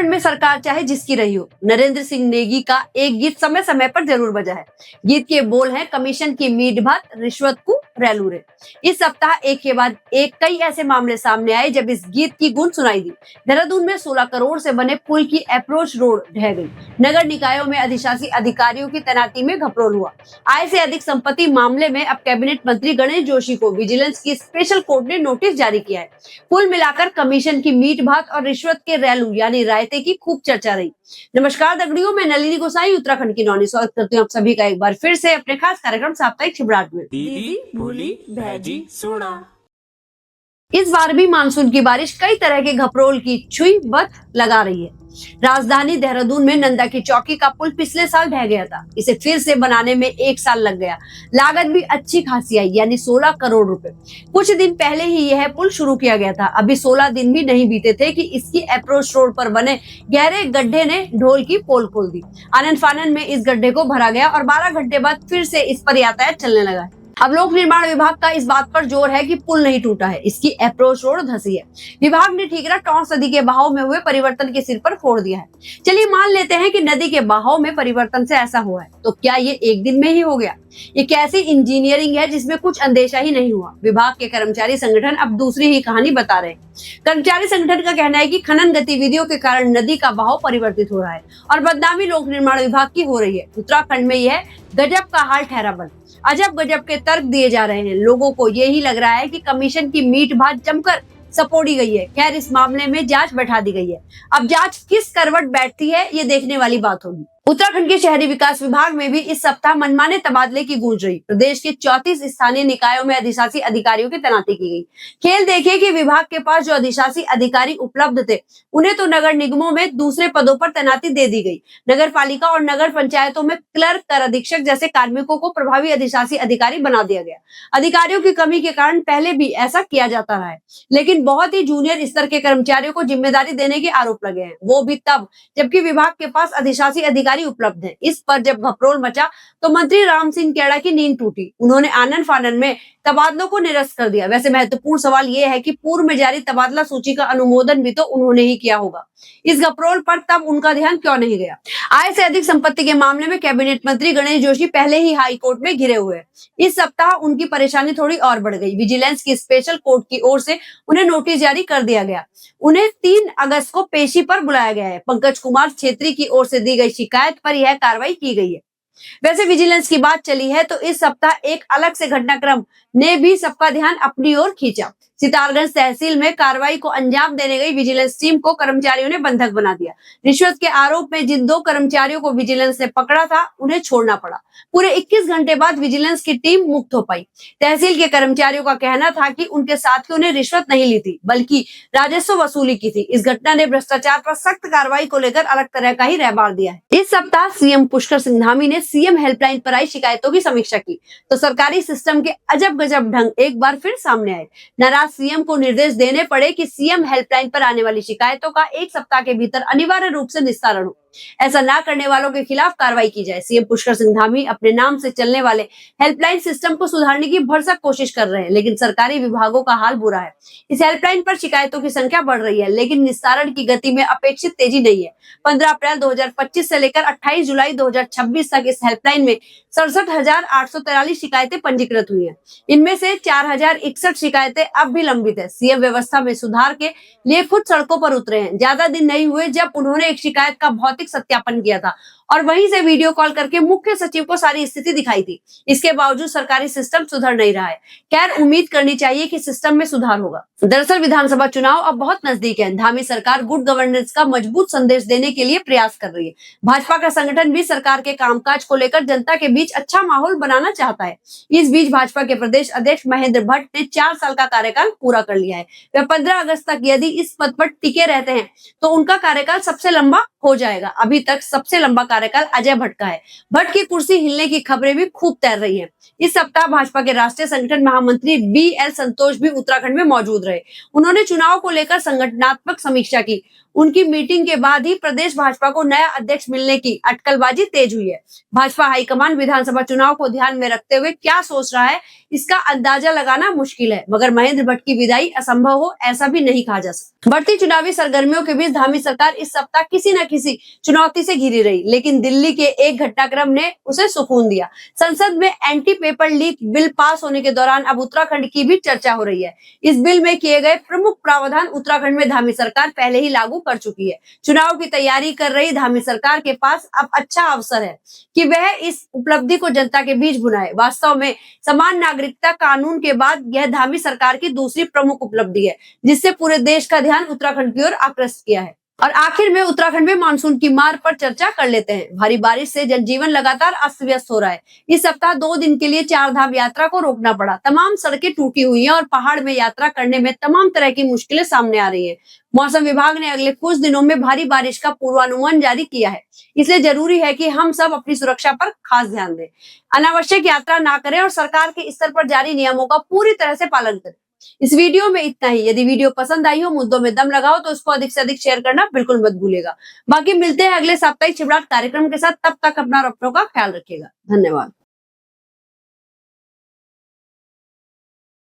उत्तराखंड में सरकार चाहे जिसकी रही हो, नरेंद्र सिंह नेगी का एक गीत समय समय पर जरूर बजा है। गीत के बोल हैं, कमीशन की मीट भात, रिश्वत को रैलू रे। इस सप्ताह एक के बाद एक कई ऐसे मामले सामने आए जब इस गीत की गूंज सुनाई दी। देहरादून में 16 करोड़ से बने पुल की अप्रोच रोड ढह गई। नगर निकायों में अधिशासी अधिकारियों की तैनाती में घपलोल हुआ। आय से अधिक संपत्ति मामले में अब कैबिनेट मंत्री गणेश जोशी को विजिलेंस की स्पेशल कोर्ट ने नोटिस जारी किया है। कुल मिलाकर कमीशन की मीट भात और रिश्वत के रैलू यानी रायते की खूब चर्चा रही। नमस्कार दगड़ियों, मैं नलिनी गोसाई उत्तराखंड की नौनी स्वागत करती हूँ आप सभी का एक बार फिर से अपने खास कार्यक्रम साप्ताहिक छिबराट में। दीदी भूली भैजी सोना। इस बार भी मानसून की बारिश कई तरह के घपरोल की छुई बत लगा रही है। राजधानी देहरादून में नंदा की चौकी का पुल पिछले साल ढह गया था। इसे फिर से बनाने में 1 साल लग गया। लागत भी अच्छी खासी आई, यानी 16 करोड़ रुपए। कुछ दिन पहले ही यह पुल शुरू किया गया था। अभी 16 दिन भी नहीं बीते थे कि इसकी अप्रोच रोड पर बने गहरे गड्ढे ने ढोल की पोल खोल दी। आनन फानन में इस गड्ढे को भरा गया और 12 घंटे बाद फिर से इस पर यातायात चलने लगा। अब लोक निर्माण विभाग का इस बात पर जोर है कि पुल नहीं टूटा है, इसकी अप्रोच रोड धंसी है। विभाग ने ठीकरा टॉस नदी के बहाव में हुए परिवर्तन के सिर पर फोड़ दिया है। चलिए मान लेते हैं कि नदी के बहाव में परिवर्तन से ऐसा हुआ है, तो क्या ये एक दिन में ही हो गया? ये कैसी इंजीनियरिंग है जिसमें कुछ अंदेशा ही नहीं हुआ? विभाग के कर्मचारी संगठन अब दूसरी ही कहानी बता रहे हैं। कर्मचारी संगठन का कहना है कि खनन गतिविधियों के कारण नदी का बहाव परिवर्तित हो रहा है और बदनामी लोक निर्माण विभाग की हो रही है। उत्तराखंड में यह गजब का हाल ठहरा बंद। अजब गजब के तर्क दिए जा रहे हैं। लोगों को यही लग रहा है कि कमीशन की मीट भात जमकर सपोड़ी गई है। खैर, इस मामले में जांच बैठा दी गई है। अब जांच किस करवट बैठती है, ये देखने वाली बात होगी। उत्तराखंड के शहरी विकास विभाग में भी इस सप्ताह मनमाने तबादले की गूंज रही। प्रदेश के 34 स्थानीय निकायों में अधिशासी अधिकारियों की तैनाती की गई। खेल देखिए कि विभाग के पास जो अधिशासी अधिकारी उपलब्ध थे, उन्हें तो नगर निगमों में दूसरे पदों पर तैनाती दे दी गई। नगर पालिका और नगर पंचायतों में क्लर्क, कर अधीक्षक जैसे कार्मिकों को प्रभावी अधिशासी अधिकारी बना दिया गया। अधिकारियों की कमी के कारण पहले भी ऐसा किया जाता रहा है, लेकिन बहुत ही जूनियर स्तर के कर्मचारियों को जिम्मेदारी देने के आरोप लगे हैं, वो भी तब जबकि विभाग के पास अधिशासी अधिकारी उपलब्ध है। इस पर जब घपरोल मचा तो मंत्री राम सिंह खेड़ा की नींद टूटी। उन्होंने आनन फानन में तबादलों को निरस्त कर दिया। वैसे महत्वपूर्ण सवाल यह है कि पूर्व में जारी तबादला सूची का अनुमोदन भी तो उन्होंने ही किया होगा। इस घपरोल पर तब उनका ध्यान क्यों नहीं गया? आय से अधिक संपत्ति के मामले में कैबिनेट मंत्री गणेश जोशी पहले ही हाई कोर्ट में घिरे हुए हैं। इस सप्ताह उनकी परेशानी थोड़ी और बढ़ गई। विजिलेंस की स्पेशल कोर्ट की ओर से उन्हें नोटिस जारी कर दिया गया। उन्हें 3 अगस्त को पेशी पर बुलाया गया है। पंकज कुमार छेत्री की ओर से दी गई शिकायत पर यह कार्रवाई की गई है। वैसे विजिलेंस की बात चली है तो इस सप्ताह एक अलग से घटनाक्रम ने भी सबका ध्यान अपनी ओर खींचा। सितारगंज तहसील में कार्रवाई को अंजाम देने गई विजिलेंस टीम को कर्मचारियों ने बंधक बना दिया। रिश्वत के आरोप में जिन 2 कर्मचारियों को विजिलेंस ने पकड़ा था, उन्हें छोड़ना पड़ा। पूरे 21 घंटे बाद विजिलेंस की टीम मुक्त हो पाई। तहसील के कर्मचारियों का कहना था कि उनके साथियों ने रिश्वत नहीं ली थी, बल्कि राजस्व वसूली की थी। इस घटना ने भ्रष्टाचार पर सख्त कार्रवाई को लेकर अलग तरह का ही रहबार दिया है। इस सप्ताह सीएम पुष्कर सिंह धामी ने सीएम हेल्पलाइन पर आई शिकायतों की समीक्षा की तो सरकारी सिस्टम के अजब गजब ढंग एक बार फिर सामने आए। नाराज सीएम को निर्देश देने पड़े कि सीएम हेल्पलाइन पर आने वाली शिकायतों का 1 सप्ताह के भीतर अनिवार्य रूप से निस्तारण हो। ऐसा ना करने वालों के खिलाफ कार्रवाई की जाए। सीएम पुष्कर सिंह धामी अपने नाम से चलने वाले हेल्पलाइन सिस्टम को सुधारने की भरसक कोशिश कर रहे हैं, लेकिन सरकारी विभागों का हाल बुरा है। इस हेल्पलाइन पर शिकायतों की संख्या बढ़ रही है, लेकिन निस्तारण की गति में अपेक्षित तेजी नहीं है। 15 अप्रैल 2025 से लेकर 28 जुलाई 2026 तक इस हेल्पलाइन में 67,843 शिकायतें पंजीकृत हुई हैं। इनमें से 4,061 शिकायतें अब भी लंबित है। सीएम व्यवस्था में सुधार के लिए खुद सड़कों पर उतरे हैं। ज्यादा दिन नहीं हुए जब उन्होंने एक शिकायत का भौतिक सत्यापन किया था और वहीं से वीडियो कॉल करके मुख्य सचिव को सारी स्थिति दिखाई थी। इसके बावजूद सरकारी सिस्टम सुधर नहीं रहा है। खैर, उम्मीद करनी चाहिए कि सिस्टम में सुधार होगा। दरअसल विधानसभा चुनाव अब बहुत नजदीक है। धामी सरकार गुड गवर्नेंस का मजबूत संदेश देने के लिए प्रयास कर रही है। भाजपा का संगठन भी सरकार के कामकाज को लेकर जनता के बीच अच्छा माहौल बनाना चाहता है। इस बीच भाजपा के प्रदेश अध्यक्ष महेंद्र भट्ट ने 4 साल का कार्यकाल पूरा कर लिया है। वे 15 अगस्त तक यदि इस पद पर टिके रहते हैं तो उनका कार्यकाल सबसे लंबा हो जाएगा। अभी तक सबसे लंबा कार्यकाल अजय भट्ट का है। भट्ट की कुर्सी हिलने की खबरें भी खूब तैर रही हैं। इस सप्ताह भाजपा के राष्ट्रीय संगठन महामंत्री BL संतोष भी उत्तराखंड में मौजूद रहे। उन्होंने चुनाव को लेकर संगठनात्मक समीक्षा की। उनकी मीटिंग के बाद ही प्रदेश भाजपा को नया अध्यक्ष मिलने की अटकलबाजी तेज हुई है। भाजपा हाईकमान विधानसभा चुनाव को ध्यान में रखते हुए क्या सोच रहा है, इसका अंदाजा लगाना मुश्किल है, मगर महेंद्र भट्ट की विदाई असंभव हो ऐसा भी नहीं कहा जा सकता। बढ़ती चुनावी सरगर्मियों के बीच धामी सरकार इस सप्ताह किसी न किसी चुनौती से घिरी रही, लेकिन दिल्ली के एक घटनाक्रम ने उसे सुकून दिया। संसद में anti paper leak bill pass होने के दौरान अब उत्तराखंड की भी चर्चा हो रही है। इस बिल में किए गए प्रमुख प्रावधान उत्तराखंड में धामी सरकार पहले ही लागू कर चुकी है। चुनाव की तैयारी कर रही धामी सरकार के पास अब अच्छा अवसर है कि वह इस उपलब्धि को जनता के बीच भुनाए। वास्तव में समान नागरिकता कानून के बाद यह धामी सरकार की दूसरी प्रमुख उपलब्धि है, जिससे पूरे देश का ध्यान उत्तराखंड की ओर आकृष्ट किया है। और आखिर में उत्तराखंड में मानसून की मार पर चर्चा कर लेते हैं। भारी बारिश से जनजीवन लगातार अस्त व्यस्त हो रहा है। इस सप्ताह 2 दिन के लिए 4 धाम यात्रा को रोकना पड़ा। तमाम सड़कें टूटी हुई हैं और पहाड़ में यात्रा करने में तमाम तरह की मुश्किलें सामने आ रही हैं। मौसम विभाग ने अगले कुछ दिनों में भारी बारिश का पूर्वानुमान जारी किया है, इसलिए जरूरी है कि हम सब अपनी सुरक्षा पर खास ध्यान दें, अनावश्यक यात्रा ना करें और सरकार के स्तर पर जारी नियमों का पूरी तरह से पालन करें। इस वीडियो में इतना ही। यदि वीडियो पसंद आई हो, मुद्दों में दम लगाओ, तो उसको अधिक से अधिक शेयर करना बिल्कुल मत भूलिएगा। बाकी मिलते हैं अगले साप्ताहिक चिवड़ाट कार्यक्रम के साथ। तब तक अपना और अपनों का ख्याल रखिएगा। धन्यवाद।